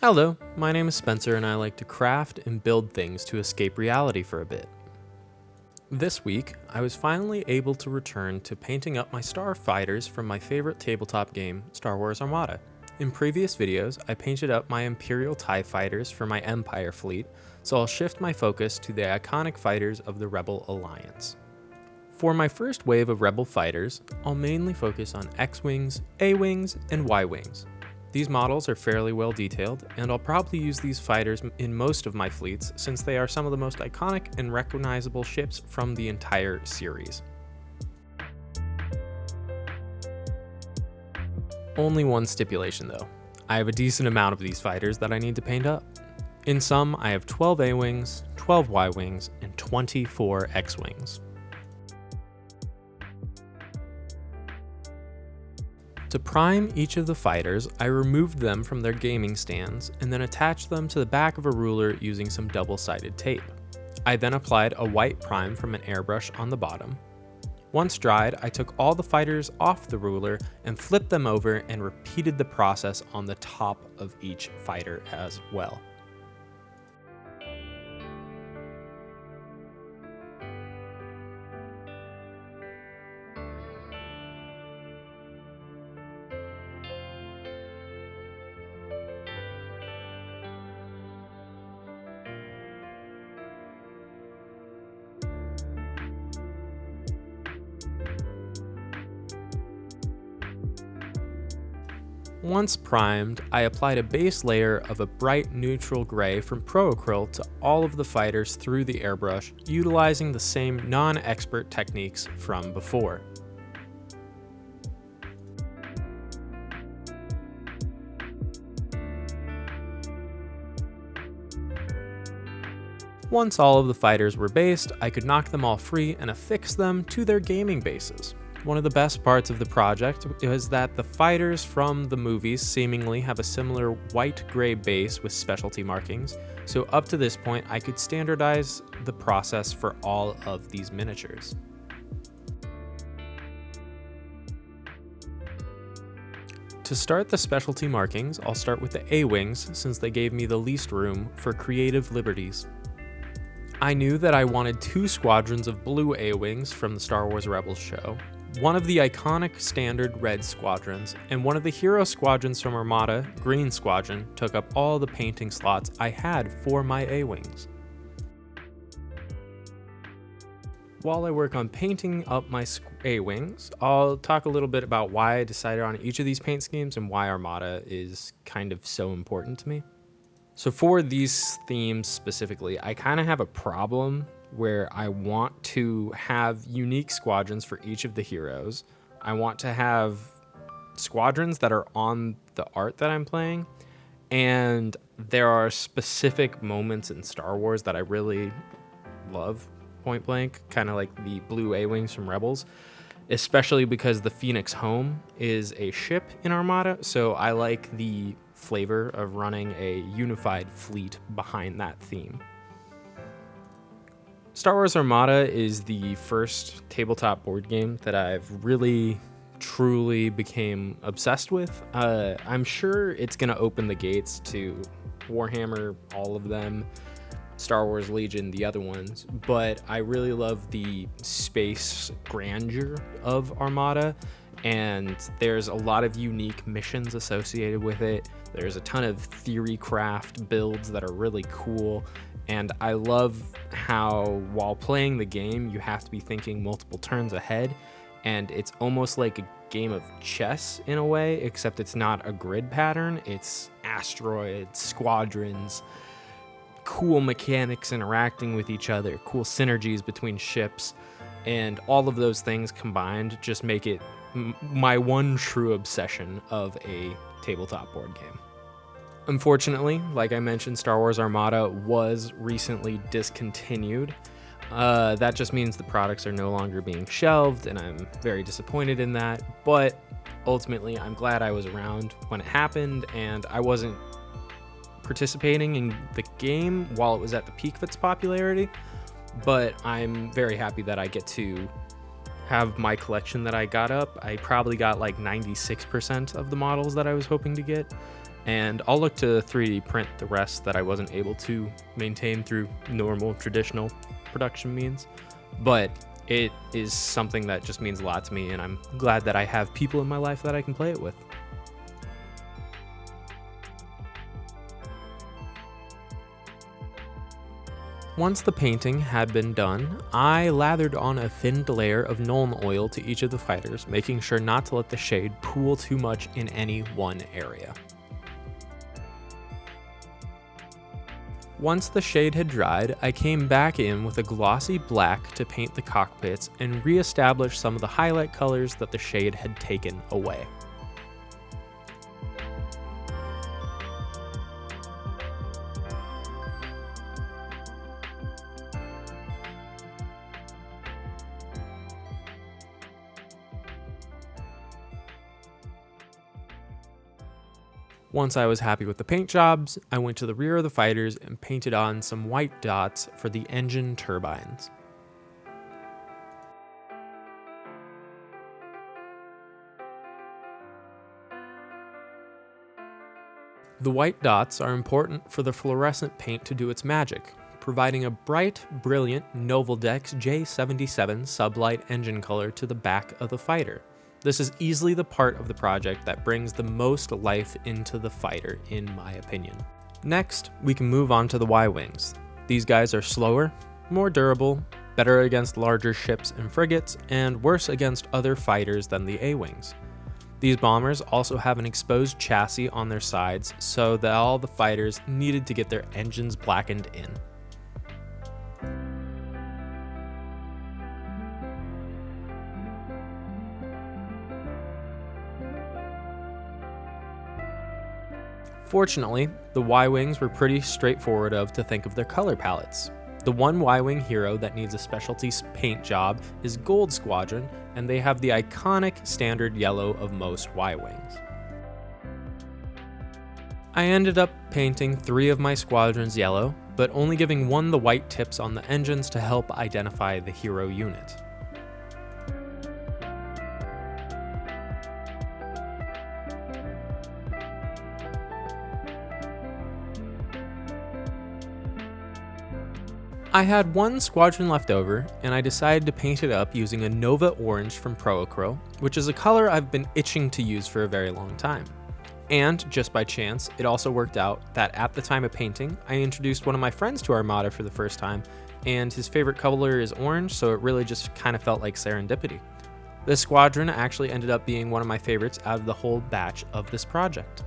Hello, my name is Spencer and I like to craft and build things to escape reality for a bit. This week, I was finally able to return to painting up my starfighters from my favorite tabletop game, Star Wars Armada. In previous videos, I painted up my Imperial TIE fighters for my Empire fleet, so I'll shift my focus to the iconic fighters of the Rebel Alliance. For my first wave of Rebel fighters, I'll mainly focus on X-Wings, A-Wings, and Y-Wings. These models are fairly well detailed, and I'll probably use these fighters in most of my fleets since they are some of the most iconic and recognizable ships from the entire series. Only one stipulation though. I have a decent amount of these fighters that I need to paint up. In sum, I have 12 A-Wings, 12 Y-Wings, and 24 X-Wings. To prime each of the fighters, I removed them from their gaming stands and then attached them to the back of a ruler using some double-sided tape. I then applied a white prime from an airbrush on the bottom. Once dried, I took all the fighters off the ruler and flipped them over and repeated the process on the top of each fighter as well. Once primed, I applied a base layer of a bright neutral gray from Pro-Acryl to all of the fighters through the airbrush, utilizing the same non-expert techniques from before. Once all of the fighters were based, I could knock them all free and affix them to their gaming bases. One of the best parts of the project is that the fighters from the movies seemingly have a similar white-gray base with specialty markings, so up to this point I could standardize the process for all of these miniatures. To start the specialty markings, I'll start with the A-Wings since they gave me the least room for creative liberties. I knew that I wanted 2 squadrons of blue A-Wings from the Star Wars Rebels show, one of the iconic standard red squadrons, and one of the hero squadrons from Armada, green squadron, took up all the painting slots I had for my A-Wings. While I work on painting up my A-Wings, I'll talk a little bit about why I decided on each of these paint schemes and why Armada is kind of so important to me. So for these themes specifically, I kind of have a problem where I want to have unique squadrons for each of the heroes. I want to have squadrons that are on the art that I'm playing, and there are specific moments in Star Wars that I really love, point blank, kind of like the blue A-Wings from Rebels, especially because the Phoenix Home is a ship in Armada, so I like the flavor of running a unified fleet behind that theme. Star Wars Armada is the first tabletop board game that I've really, truly became obsessed with. I'm sure it's going to open the gates to Warhammer, all of them, Star Wars Legion, the other ones, but I really love the space grandeur of Armada, and there's a lot of unique missions associated with it. There's a ton of theory craft builds that are really cool, and I love how while playing the game you have to be thinking multiple turns ahead, and it's almost like a game of chess in a way, except it's not a grid pattern, it's asteroids, squadrons, cool mechanics interacting with each other, cool synergies between ships, and all of those things combined just make it my one true obsession of a tabletop board game. Unfortunately, like I mentioned, Star Wars Armada was recently discontinued. That just means the products are no longer being shelved, and I'm very disappointed in that, but ultimately I'm glad I was around when it happened, and I wasn't participating in the game while it was at the peak of its popularity, but I'm very happy that I get to have my collection that I got up. I probably got like 96% of the models that I was hoping to get, and I'll look to 3D print the rest that I wasn't able to maintain through normal traditional production means. But it is something that just means a lot to me, and I'm glad that I have people in my life that I can play it with. Once the painting had been done, I lathered on a thinned layer of Nuln oil to each of the fighters, making sure not to let the shade pool too much in any one area. Once the shade had dried, I came back in with a glossy black to paint the cockpits and re-establish some of the highlight colors that the shade had taken away. Once I was happy with the paint jobs, I went to the rear of the fighters and painted on some white dots for the engine turbines. The white dots are important for the fluorescent paint to do its magic, providing a bright, brilliant Novaldex J77 sublight engine color to the back of the fighter. This is easily the part of the project that brings the most life into the fighter, in my opinion. Next, we can move on to the Y-Wings. These guys are slower, more durable, better against larger ships and frigates, and worse against other fighters than the A-Wings. These bombers also have an exposed chassis on their sides, so that all the fighters needed to get their engines blackened in. Fortunately, the Y-Wings were pretty straightforward to think of their color palettes. The one Y-Wing hero that needs a specialty paint job is Gold Squadron, and they have the iconic standard yellow of most Y-Wings. I ended up painting 3 of my squadrons yellow, but only giving one the white tips on the engines to help identify the hero unit. I had one squadron left over, and I decided to paint it up using a Nova Orange from Proacryl, which is a color I've been itching to use for a very long time. And, just by chance, it also worked out that at the time of painting, I introduced one of my friends to Armada for the first time, and his favorite color is orange, so it really just kind of felt like serendipity. This squadron actually ended up being one of my favorites out of the whole batch of this project.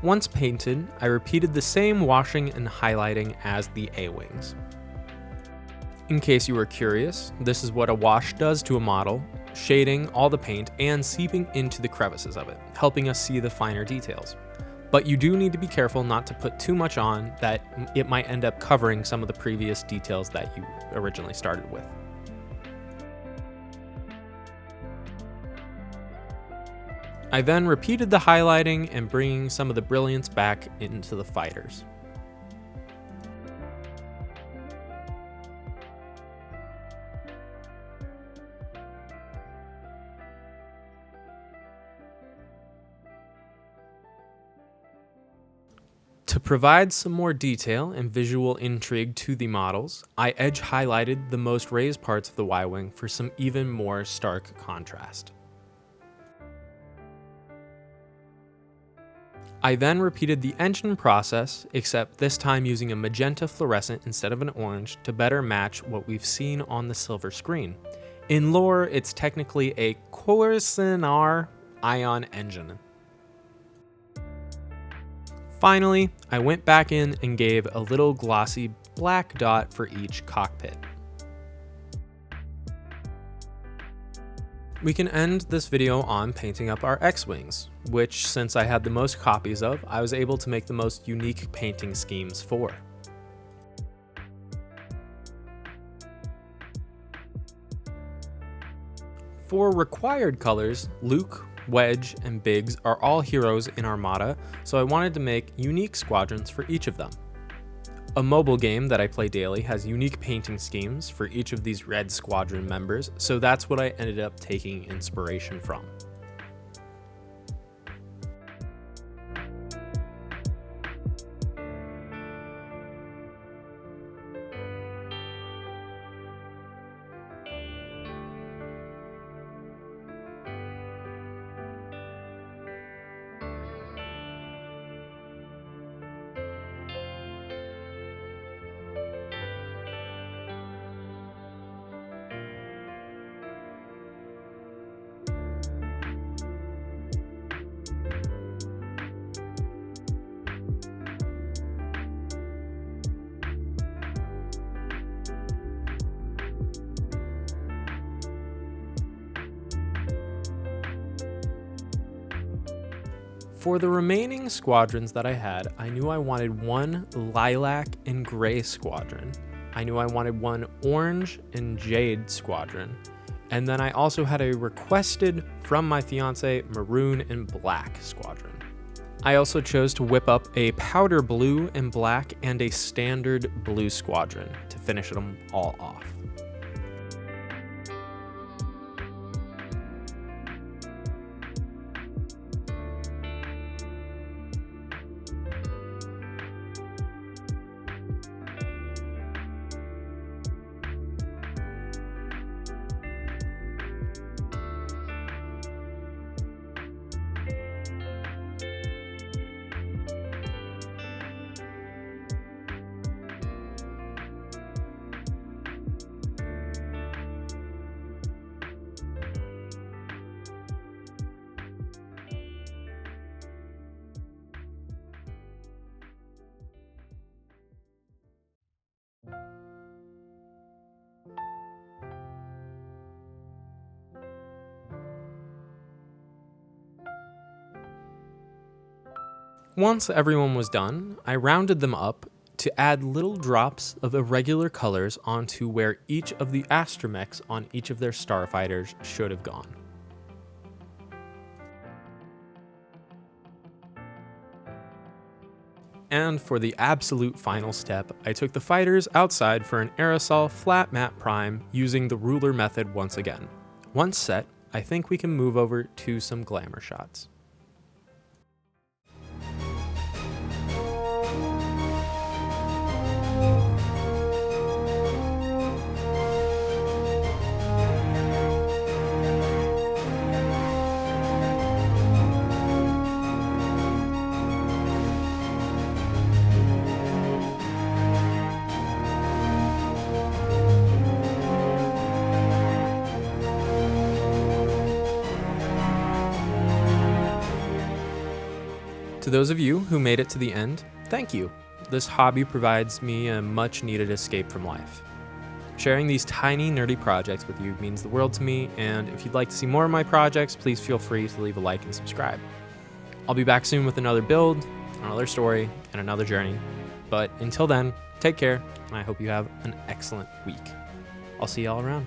Once painted, I repeated the same washing and highlighting as the A-Wings. In case you were curious, this is what a wash does to a model, shading all the paint and seeping into the crevices of it, helping us see the finer details. But you do need to be careful not to put too much on that it might end up covering some of the previous details that you originally started with. I then repeated the highlighting and bringing some of the brilliance back into the fighters. To provide some more detail and visual intrigue to the models, I edge highlighted the most raised parts of the Y-Wing for some even more stark contrast. I then repeated the engine process, except this time using a magenta fluorescent instead of an orange to better match what we've seen on the silver screen. In lore, it's technically a Corsair ion engine. Finally, I went back in and gave a little glossy black dot for each cockpit. We can end this video on painting up our X-Wings, which, since I had the most copies of, I was able to make the most unique painting schemes for. For required colors, Luke, Wedge, and Biggs are all heroes in Armada, so I wanted to make unique squadrons for each of them. A mobile game that I play daily has unique painting schemes for each of these red squadron members, so that's what I ended up taking inspiration from. For the remaining squadrons that I had, I knew I wanted one lilac and gray squadron. I knew I wanted one orange and jade squadron. And then I also had a requested from my fiance maroon and black squadron. I also chose to whip up a powder blue and black and a standard blue squadron to finish them all off. Once everyone was done, I rounded them up to add little drops of irregular colors onto where each of the astromechs on each of their starfighters should have gone. And for the absolute final step, I took the fighters outside for an aerosol flat matte prime using the ruler method once again. Once set, I think we can move over to some glamour shots. To those of you who made it to the end, thank you. This hobby provides me a much needed escape from life. Sharing these tiny nerdy projects with you means the world to me, and if you'd like to see more of my projects, please feel free to leave a like and subscribe. I'll be back soon with another build, another story, and another journey. But until then, take care, and I hope you have an excellent week. I'll see y'all around.